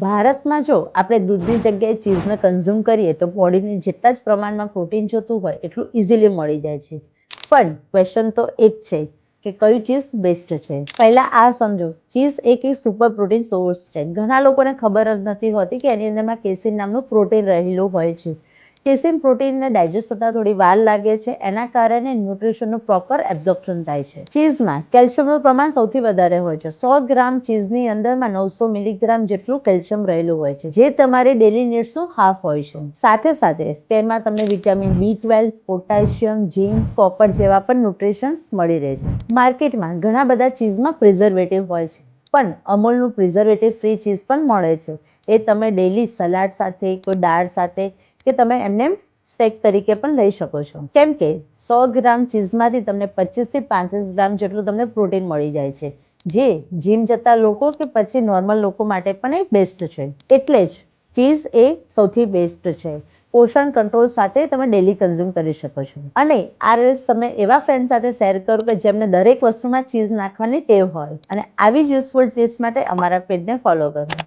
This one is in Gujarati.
ભારતમાં જો આપણે દૂધની જગ્યાએ ચીઝને કન્ઝ્યુમ કરીએ તો બોડીને જેટલા જ પ્રમાણમાં પ્રોટીન જોતું હોય એટલું ઇઝીલી મળી જાય છે. પણ ક્વેશ્ચન તો એક છે કે કયું ચીઝ બેસ્ટ છે. પહેલા આ સમજો, ચીઝ એક સુપર પ્રોટીન સોર્સ છે. ઘણા લોકોને ખબર જ નથી હોતી કે એની અંદરમાં કેસીન નામનું પ્રોટીન રહેલું હોય છે. કેસીન પ્રોટીનને ડાયજેસ્ટ થતા થોડી વાર લાગે છે. એના કારણે ન્યુટ્રિશનનું પ્રોપર એબ્ઝોર્પ્શન થાય છે. ચીઝમાં કેલ્શિયમનું પ્રમાણ સૌથી વધારે હોય છે. 100 ગ્રામ ચીઝની અંદરમાં 900 મિલીગ્રામ જેટલું કેલ્શિયમ રહેલું હોય છે, જે તમારી ડેલી નીડ્સનું હાફ હોય છે. સાથે સાથે તેમાં તમને વિટામિન B12, પોટેશિયમ, ઝીંક, કોપર જેવા પણ ન્યુટ્રિશન્સ મળી રહે છે. માર્કેટમાં ઘણા બધા ચીઝમાં પ્રિઝર્વેટિવ હોય છે, પણ અમૂલનું પ્રિઝર્વેટિવ ફ્રી ચીઝ પણ મળે છે. એ તમે ડેલી સલાડ સાથે, કોઈ દાળ સાથે કે તમે એમને સ્ટેક તરીકે પણ લઈ શકો છો. કેમ કે 100 ગ્રામ ચીઝમાંથી તમને 25 થી 35 ગ્રામ જેટલું તમને પ્રોટીન મળી જાય છે, જે જીમ જતા લોકો કે પછી નોર્મલ લોકો માટે પણ એ બેસ્ટ છે. એટલે જ ચીઝ એ સૌથી બેસ્ટ છે. પોષણ કંટ્રોલ સાથે તમે ડેલી કન્ઝ્યુમ કરી શકો છો. અને આ રીલ્સ તમે એવા ફ્રેન્ડ સાથે શેર કરો કે જેમને દરેક વસ્તુમાં ચીઝ નાખવાની ટેવ હોય. અને આવી જ યુઝફુલ ટિપ્સ માટે અમારા પેજને ફોલો કરો.